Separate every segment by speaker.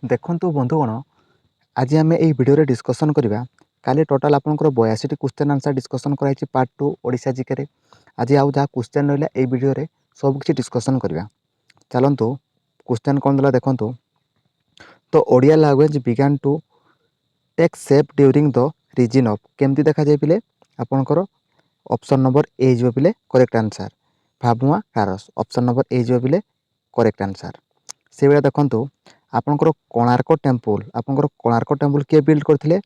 Speaker 1: देखंतु बंधुगण आज आम यही भिडियो डिस्कसन करवा काली टोटाल आपंकर 82 क्वेश्चन आंसर डिस्कसन कराई पार्ट 2 ओडिशा जीके। आज आउ जहाँ क्वेश्चन रहा यही भिडियो सब किसी डिस्कसन करवा। चलतु क्वेश्चन कौन देला देखंतु। तो Odia language began to take shape during the region of केमती देखा जाए पिले आपंकर ऑप्शन नंबर ए जो पिले करेक्ट आंसर भाभुआ कारस ऑप्शन नंबर ए जो पिले करेक्ट आंसर। से भाया देखंतु आपंकर कोणार्क टेम्पल आपंकर कोणार्क टेम्पल किए बिल्ड करथिले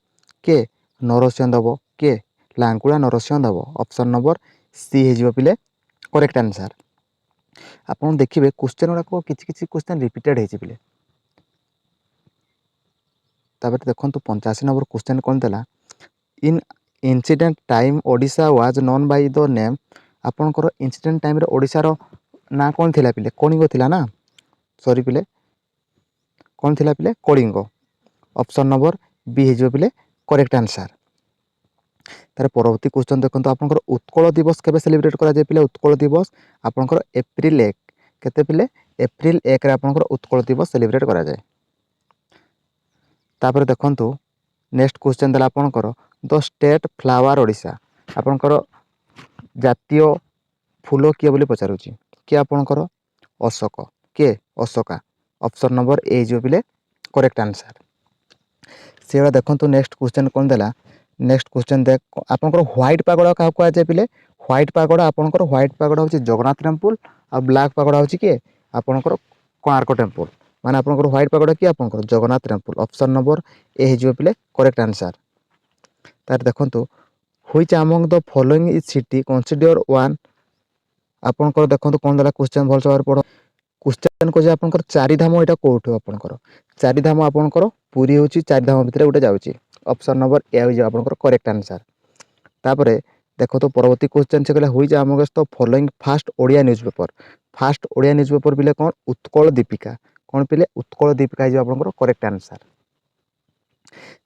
Speaker 1: के नरसिंह देव के लांगुला नरसिंह देव ऑप्शन नंबर सी हो पिले करेक्ट आंसर। आपन देखिए क्वेश्चन गुड़ाक किसी क्वेश्चन रिपीटेड हो पिले। तापर देखंतु 85 नंबर क्वेश्चन कौन देला in ancient time Odisha was known by the name आपंकर इंसिडेंट टाइम रे ओडिशा रो ना कौन थिला पिले कलिंग थिला ना सॉरी पिले कौन थिला पिले कलिंग ऑप्शन नंबर बी हो पिले करेक्ट आंसर। तार परवर्ती क्वेश्चन देखो आपंकर उत्कल दिवस केबे सेलिब्रेट करा जाय पिले उत्कल दिवस आपंकर एप्रिल 1 केते पिले एप्रिल 1 रे आपंकर उत्कल दिवस सेलिब्रेट करा जाय। तापर देखंतु नेक्स्ट क्वेश्चन देला आपंकर द स्टेट फ्लावर ओडिशा आपंकर जातीय फूल किए बोली पचारुची कि आपंकर अशोक के अशोका ऑप्शन नंबर ए जो पिले करेक्ट आंसर। से देखंतु नेक्स्ट क्वेश्चन कौन देला नेक्स्ट क्वेश्चन देख आपंकर व्हाइट पागोड़ा क्या कह जाए पिले व्हाइट पागोड़ा आपंकर व्हाइट पागोड़ा होची जगन्नाथ टेम्पल और ब्लैक पागोड़ा होची के आपंकर कोणार्क टेम्पल माने आपंकर व्हाइट पागोड़ा कि आपंकर Jagannath temple option number A जो पिले करेक्ट आंसर। तार देखंतु which among the following is city consider one आपंकर देखंतु कौन देला क्वेश्चन भल से पढ़ो क्वेश्चन को आपंकर चारिधाम यहाँ कौट आपंकर चारिधाम आपंकर पुरी होची चारिधाम भितर गोटे जाऊँगी ऑप्शन नंबर ए हो आपंकर करेक्ट आंसर। तापर देखो तो परवर्ती क्वेश्चन से कहला हुई Among Us the following fast Odia news paper पिले कौन उत्कल दीपिका कौन पिले उत्कल दीपिका जो आपंकर करेक्ट आंसर।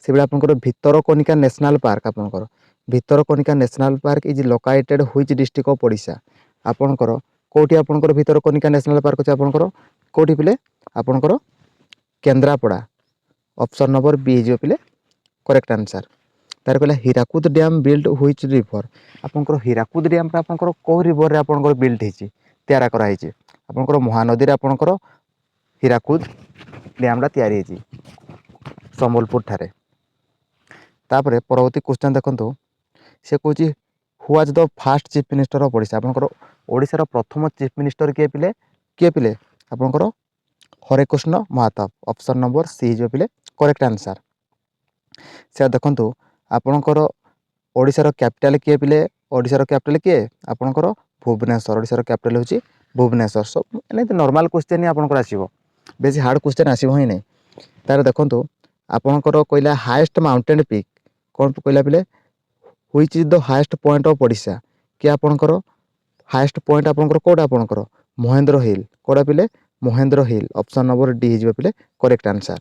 Speaker 1: से भाई आपंकर भितरकनिका नेशनल पार्क आपंकर Bhitarkanika national park is located which district of Odisha आपंकर कौटी आपंकर भितरकनिका नेशनल पार्क अच्छे आपंकर कौटी पिले आपंकर केन्द्रापड़ा ऑप्शन नंबर बी जो पिले करेक्ट आंसर। तार कहला Hirakud dam build which river आपंकर हीराकुद डैम आपंकर कौ रिवर रे आपंकर बिल्ड होची तैयार करा होची आपंकर महानदी रे आपंकर हीराकुद डैम तैयारी होची संबलपुर ठारे। तापर परवर्ती क्वेश्चन देखंतु से कहूँ who was the fast chief minister of Odisha आपंकर ओडिशार प्रथम चीफ मिनिस्टर किए पिले आपंकर Harekrishna Mahtab option number C जो पिले करेक्ट आंसर। से देखंतु आपंकर ओडिशार कैपिटल किए पिले ओडिशार कैपिटल किए आपंकर भुवनेश्वर ओडिशार कैपिटल होची भुवनेश्वर सब एने नॉर्मल क्वेश्चन ही आपंकर आसीबो बेसी हार्ड क्वेश्चन आसीबो ही नहीं। तार देखंतु आपंकर कहला हाईएस्ट माउंटेन पीक कौन कहला पिले which is the highest point of Odisha कि आपंकर हाईएस्ट पॉइंट आपंकर कोडा आपंकर महेंद्र हिल कोडा पिले महेंद्र हिल ऑप्शन नंबर डी हो पिले correct answer.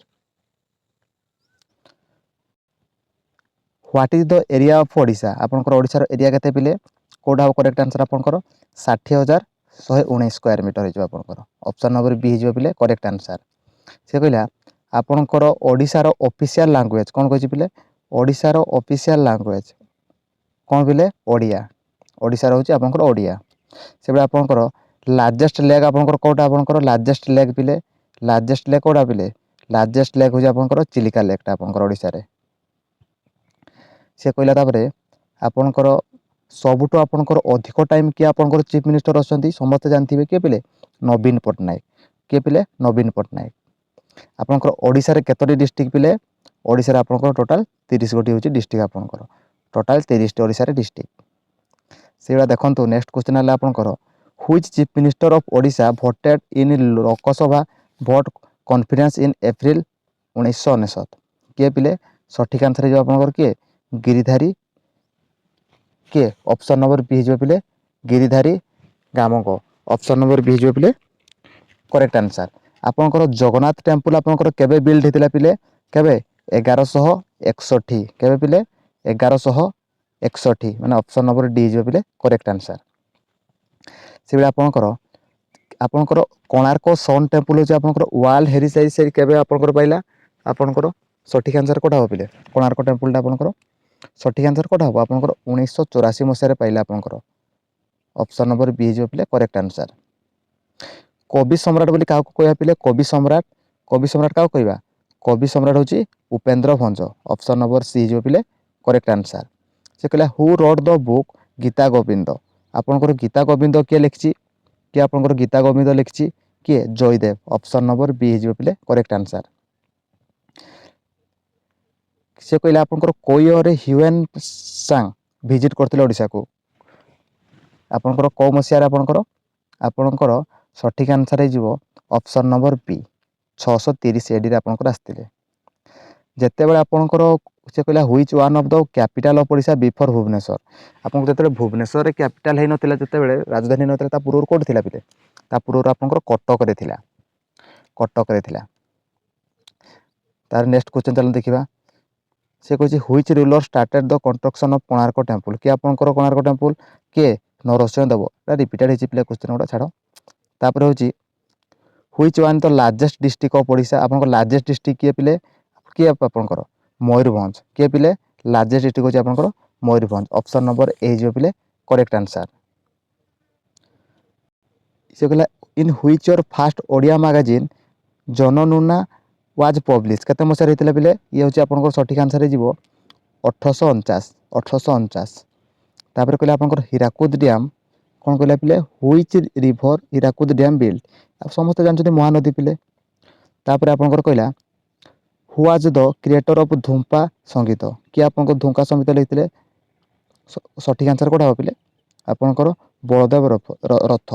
Speaker 1: What is the area of Odisha आपंकर ओडिशार एरिया केते पिले कोडा करेक्ट आंसर आपंकर 60,119 स्क्वायर मीटर हो आपंकर ऑप्शन नंबर बी हो पिले करेक्ट आंसर। से कहला आपंकर ओडिशार ऑफिशियल लैंग्वेज कौन कहि पिले ओडिशार ऑफिशियल लैंग्वेज कौन पिले ओडिया ओडिशार होची आपंकर ओडिया। से भाई आपंकर लार्जेस्ट लेग आपंकर कोटा आपंकर लार्जेस्ट लेग पिले लार्जेस्ट लेग कोटा पिले लार्जेस्ट लेग होची आपंकर चिलिका लेगटा आपंकर ओडिशा रे। से कहला तापर आपंकर सबुठो आपंकर अधिक टाइम किए आपंकर चीफ मिनिस्टर अछंती समस्त जानथिबे के पिले नवीन पट्टनायक के पिले नवीन पट्टनायक। आपंकर ओडिशा रे केतोटी डिस्ट्रिक्ट पिले ओडिशा रे आपंकर टोटल 30 गोटी होची डिस्ट्रिक्ट आपंकर टोटल 30 टी ओडिशा रे डिस्ट्रिक्ट। से देखंतु नेक्स्ट क्वेश्चन है आपंकर which chief minister of Odisha voted in Lok Sabha vote confidence in April 1999 किए पिले सठिक आंसर जो आपंकर किए गिरिधारी किए ऑप्शन नंबर बी जो पिले गिरिधारी गामको ऑप्शन नंबर बी जो पिले करेक्ट आंसर। आपंकर जगन्नाथ टेम्पल आपंकर केबे बिल्ड होतिला पिले केबे 1161 केबे पिले 1161 माने ऑप्शन नंबर डी जो पिले करेक्ट आंसर। से आपंकर कोणार्क सन टेम्पल होची आपंकर वर्ल्ड हेरिटेज से केबे आपंकर पाइला आपणकर सठिक आंसर कोटा हो पिले कोणार्क टेम्पलटा आपणकर सठिक आंसर कोटा हो आपणकर 1984 मसीह पाइले आपणकर ऑप्शन नंबर बी जो पिले करेक्ट आंसर। कवि सम्राट बोली काहको कहया पिले कवि सम्राट काहको कहबा कवि सम्राट होची Upendra Bhanja option number C जो पिले करेक्ट आंसर। से कहला who wrote the book Gita Govinda आपणकर गीता गोविंद किए लिखिछि कि आपणकर गीता गोविंद लिखिछि किए जयदेव ऑप्शन नंबर बी जो पिले करेक्ट आंसर। से कहला आपणकर कोइरे ह्यूएन सांग विजिट करथिले ओडिसा को आपणकर को मसिया आपणकर आपणकर सठिक आंसर हो ऑप्शन नंबर बी 630 एडी रे आपणकर आस्थिले जेतेबेले आपणकर से कहला which one of the capital of Odisha before Bhubaneswar आपन जेतेबेले भुवनेश्वर रे कैपिटल हे नथिला जेतेबेले राजधानी नथिला ता पूर्व कोड थिला पिले ता पूर्व आपणकर कटक रे थिला तार नेक्स्ट क्वेश्चन चलन देखिबा से कहछि which ruler started the construction of Konark temple कि आपणकर कोणार्क टेम्पल के नरसिंह देव एटा रिपीटेड हेछि पिले क्वेश्चन गुडा छाडो तापर होछि which one the largest district of Odisha आपणकर लार्जेस्ट डिस्ट्रिक्ट किए पिले किए आपणकर मयूरभंज किए पिले लार्जेस्ट डिस्ट्रिक्ट होछि आपणकर मयूरभंज ऑप्शन नंबर ए जो पिले करेक्ट आंसर। से कहला in which year first Odia magazine जननुना वाज पब्लिश केते मसिया रहितले पिले ये होछि आपणकर सठिक आंसर हे जिवो 1849 तापर कहला आपणकर हीराकुद डैम कोन कहला पिले which river Hirakud dam build आप समस्त जानछथि महानदी पिले तापर आपणकर कहला who was the creator of Dhumpa Sangeet कि आपणकर धुम्पा संगीत लिखितले सठिक आंसर कोडा हो पिले आपणकर Baladev Rath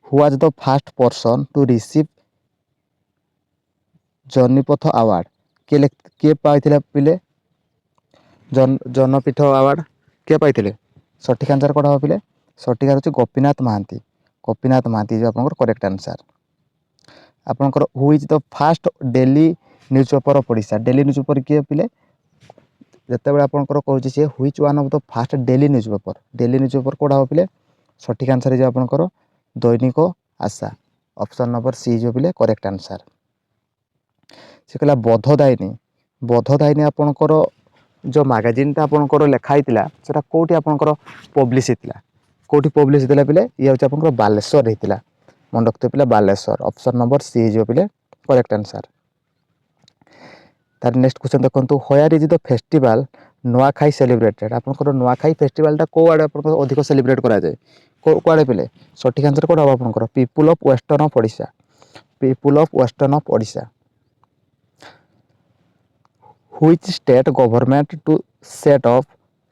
Speaker 1: who was the first person to receive Jnanpith award किए पाइथिले पिले जनपीठ अवार्ड किए पाइथिले सठिक आंसर कोडा हो पिले सठिक आंसर गोपीनाथ महांती जो आपनकर करेक्ट आंसर। आपनकर who is the first daily news paper of Odisha daily news paper किए पिले जेतेबेले आपनकर कहूछि से which one of the first daily news paper कोडा हो पिले सठिक आंसर जो आपनकर दैनिक आशा ऑप्शन नंबर सी जो पिले करेक्ट आंसर। से कहला बोधदायिनी आपनकर जो मैगजीन ता आपनकर लिखा हितला सेटा कोठी आपनकर पब्लिश हितला कोठी पब्लिश हितला पिले ये होछि आपनकर बालेश्वर हितला मन रखते पिले बालेश्वर ऑप्शन नंबर सी जो पिले करेक्ट आंसर। तार नेक्स्ट क्वेश्चन देखंतु where is the festival Nuakhai celebrated आपनकर नुआखाई फेस्टिवल ता को आडे आपनकर अधिक सेलिब्रेट करा जाय को आडे पिले सठिक आंसर कोडा आपनकर people of western of Odisha which state government to set up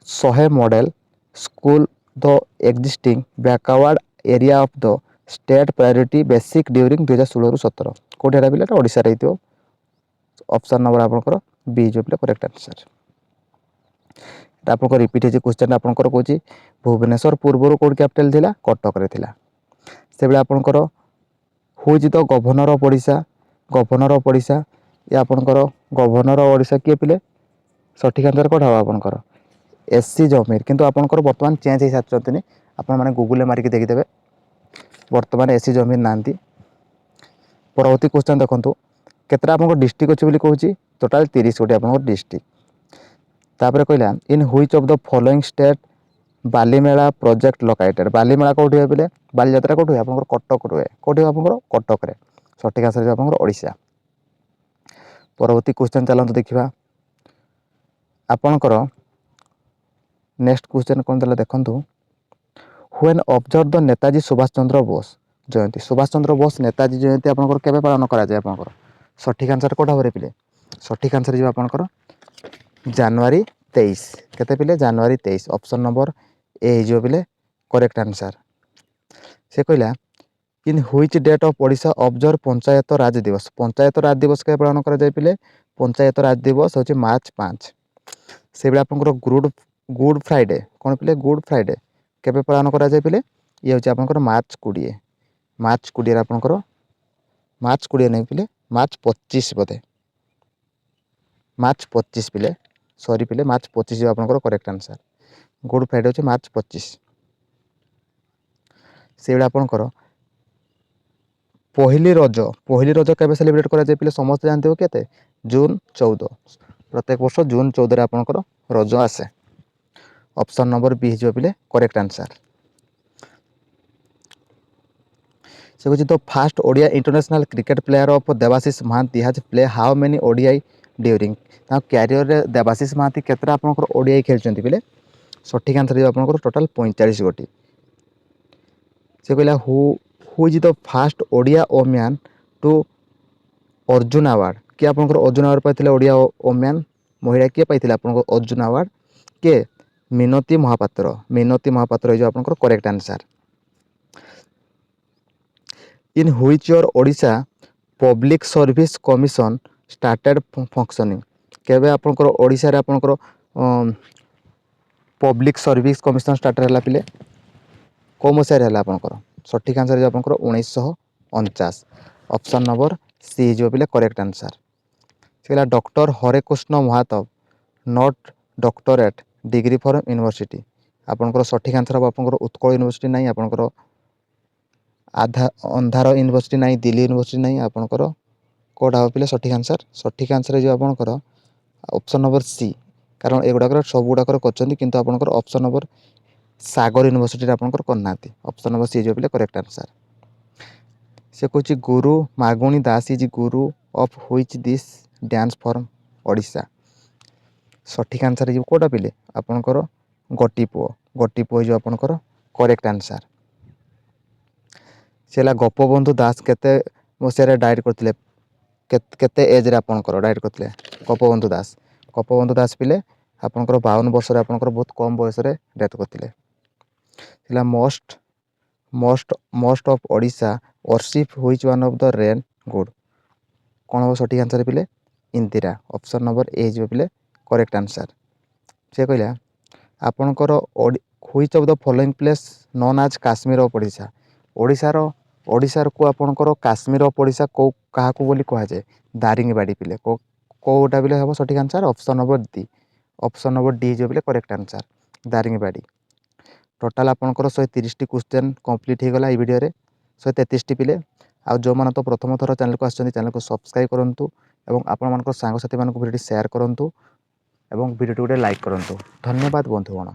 Speaker 1: 100 model school the existing backward area of the state priority basic during 2016-17 कोठी आडे पिले ओडिशा रहितो ऑप्शन नंबर आपनकर बी जो पिले करेक्ट आंसर। आपनकर रिपीट हे क्वेश्चन आपनकर कहूछि भुवनेश्वर पूर्वरो कोड कैपिटल थिला कटक रे थिला सेबे आपनकर who is the governor of Odisha या आपनकर गवर्नर ऑफ ओडिशा किए पिले सठिक आंसर कोड हो आपनकर एससी जमीर किंतु आपनकर वर्तमान चेंज हे साचतनी आपन माने गूगल रे मारि के देखि देबे वर्तमान एससी जमीर नांती। परवर्ती क्वेश्चन देखंतु केतरा आपनकर डिस्ट्रिक्ट अछि बोली कहूछि टोटल 30 गोटी आपनकर डिस्ट्रिक्ट तापर कहला in which of the following state Balimela project located Balimela कोठी हे पिले बालीयात्रा कोठी आपनकर कटक रे कोठी आपनकर कटक रे सठिक आंसर आपनकर ओडिशा। परवर्ती क्वेश्चन चलंतु देखिबा आपनकर नेक्स्ट क्वेश्चन कोन दला देखंतु when observe the Netaji Subhash Chandra Bose Netaji Jayanti आपनकर केबे पालन करा जाय आपनकर सठिक आंसर कोठा होरे पिले सठिक आंसर जे आपनकर जनवरी 23 केते पिले जनवरी 23 ऑप्शन नंबर ए जो पिले करेक्ट आंसर। से कहला in which date of Odisha observe Panchayat Raj Divas के पालन करा जाय पिले पंचायत राज दिवस होची मार्च 5 से बेला आपनकर गुड फ्राइडे कोन पिले गुड फ्राइडे केबे पालन करा जाय पिले ये होची आपनकर मार्च 20 रे आपनकर मार्च 20 नै पिले मार्च 25 बोधे मार्च 25 पिले सॉरी पिले मार्च 25 जो आपनकर करेक्ट आंसर गुड फ्राइडे होची मार्च 25 से बेला आपनकर ପହିଲି ରଜ କେବେ ସେଲିବ୍ରେଟ୍ କରାଯାଏ ପିଲେ ସମସ୍ତେ ଜାଣିଥିବେ କେତେ ଜୁନ୍ 14। ପ୍ରତ୍ୟେକ ବର୍ଷ ଜୁନ୍ 14ରେ ଆପଣଙ୍କର ରଜ ଆସେ। ଅପସନ୍ ନମ୍ବର ବି ହେଇଯିବ ପିଲେ କରେକ୍ଟ ଆନ୍ସର୍। ସେ କହୁଛି the first Odia international cricket player of Debashish Mohanty has play how many ODI during. ତାଙ୍କ କ୍ୟାରିୟରରେ ଦେବାଶିଷ ମହାନ୍ତି କେତେଟା ଆପଣଙ୍କର ଓଡିଆଇ ଖେଳିଛନ୍ତି ପିଲେ? ସଠିକ୍ ଆନ୍ସର୍ ହେଇଯିବ ଆପଣଙ୍କର ଟୋଟାଲ୍ 45 ଗୋଟି। ସେ କହିଲା who is the first Odia woman to Arjuna award. କିଏ ଆପଣଙ୍କର ଅର୍ଜୁନ ଆୱାର୍ଡ଼ ପାଇଥିଲେ? ଓଡ଼ିଆ ଓମ୍ୟାନ୍ ମହିଳା କିଏ ପାଇଥିଲେ ଆପଣଙ୍କ ଅର୍ଜୁନ ଆୱାର୍ଡ଼? କିଏ? ମିନତୀ ମହାପାତ୍ର। ମିନତୀ ମହାପାତ୍ର ହେଇଯିବ ଆପଣଙ୍କର correct answer. In which year Odisha public service commission started functioning. କେବେ ଆପଣଙ୍କର ଓଡ଼ିଶାରେ ଆପଣଙ୍କର ପବ୍ଲିକ୍ ସର୍ଭିସ୍ କମିଶନ୍ ଷ୍ଟାର୍ଟେଡ୍ ହେଲା ପିଲେ? କେଉଁ ମସିହାରେ ହେଲା ଆପଣଙ୍କର? ସଠିକ୍ ଆନ୍ସର୍ ହେଇଯିବ ଆପଣଙ୍କର 1949। ଅପସନ୍ ନମ୍ବର ସି ହେଇଯିବ ପିଲେ କରେକ୍ଟ ଆନ୍ସର୍। ସେ ହେଲା doctor Harekrushna Mahatab not doctorate degree for university. ଆପଣଙ୍କର ସଠିକ୍ ଆନ୍ସର୍ ହେବ ଆପଣଙ୍କର ଉତ୍କଳ ୟୁନିଭର୍ସିଟି ନାହିଁ, ଆପଣଙ୍କର ଅନ୍ଧାର ୟୁନିଭର୍ସିଟି ନାହିଁ, ଦିଲ୍ଲୀ ୟୁନିଭର୍ସିଟି ନାହିଁ, ଆପଣଙ୍କର କେଉଁଟା ହେବ ପିଲେ ସଠିକ୍ ଆନ୍ସର୍? ସଠିକ୍ ଆନ୍ସର୍ ହେଇଯିବ ଆପଣଙ୍କର ଅପସନ୍ ନମ୍ବର ସି। କାରଣ ଏଗୁଡ଼ାକର ସବୁଗୁଡ଼ାକର କରିଛନ୍ତି କିନ୍ତୁ ଆପଣଙ୍କର ଅପସନ୍ ନମ୍ବର ସାଗର ୟୁନିଭର୍ସିଟିରେ ଆପଣଙ୍କର କରିନାହାନ୍ତି। ଅପସନ୍ ନମ୍ବର ସି ହେଇଯିବ ପିଲେ କରେକ୍ଟ ଆନ୍ସର୍। ସେ କହୁଛି Guru Maguni Das is guru of which this dance form Odisha. ସଠିକ୍ ଆନ୍ସର୍ ହେଇଯିବ କେଉଁଟା ପିଲେ? ଆପଣଙ୍କର ଗୋଟିପୁଅ। ଗୋଟିପୁଅ ହେଇଯିବ ଆପଣଙ୍କର କରେକ୍ଟ ଆନ୍ସର୍। ସେ ହେଲା ଗୋପବନ୍ଧୁ ଦାସ କେତେ ମସିହାରେ ଡାଏଟ୍ କରିଥିଲେ? କେତେ ଏଜ୍ରେ ଆପଣଙ୍କର ଡାଏଟ୍ କରିଥିଲେ ଗୋପବନ୍ଧୁ ଦାସ? ଗୋପବନ୍ଧୁ ଦାସ ପିଲେ ଆପଣଙ୍କର 52 ବର୍ଷରେ ଆପଣଙ୍କର ବହୁତ କମ୍ ବୟସରେ ଡେଥ୍ କରିଥିଲେ। ହେଲା most of Odisha worship which one of the rain god. କ'ଣ ହେବ ସଠିକ୍ ଆନ୍ସର୍ ପିଲେ? ଇନ୍ଦିରା। ଅପସନ୍ ନମ୍ବର ଏ ହେଇଯିବ ପିଲେ କରେକ୍ଟ ଆନ୍ସର୍। ସେ କହିଲା ଆପଣଙ୍କର which of the following place known as Kashmir of Odisha. ଓଡ଼ିଶାକୁ ଆପଣଙ୍କର କାଶ୍ମୀର ଅଫ୍ ଓଡ଼ିଶା କାହାକୁ ବୋଲି କୁହାଯାଏ? ଦାରିଙ୍ଗବାଡ଼ି ପିଲେ। କେଉଁଟା ପିଲେ ହେବ ସଠିକ୍ answer? Option number D. Option number D ହେଇଯିବ ପିଲେ କରେକ୍ଟ ଆନ୍ସର୍ ଦାରିଙ୍ଗବାଡ଼ି। ଟୋଟାଲ୍ ଆପଣଙ୍କର 130ଟି କ୍ୱେଶ୍ଚନ୍ କମ୍ପ୍ଲିଟ୍ ହେଇଗଲା ଏହି ଭିଡ଼ିଓରେ। 133ଟି ପିଲେ। ଆଉ ଯେଉଁମାନେ ତ ପ୍ରଥମ ଥର ଚ୍ୟାନେଲକୁ ଆସିଛନ୍ତି ଚ୍ୟାନେଲକୁ ସବସ୍କ୍ରାଇବ୍ କରନ୍ତୁ ଏବଂ ଆପଣମାନଙ୍କ ସାଙ୍ଗସାଥିମାନଙ୍କୁ ଭିଡ଼ିଓଟି ସେୟାର କରନ୍ତୁ ଏବଂ ଭିଡ଼ିଓଟି ଗୋଟେ ଲାଇକ୍ କରନ୍ତୁ। ଧନ୍ୟବାଦ ବନ୍ଧୁଗଣ।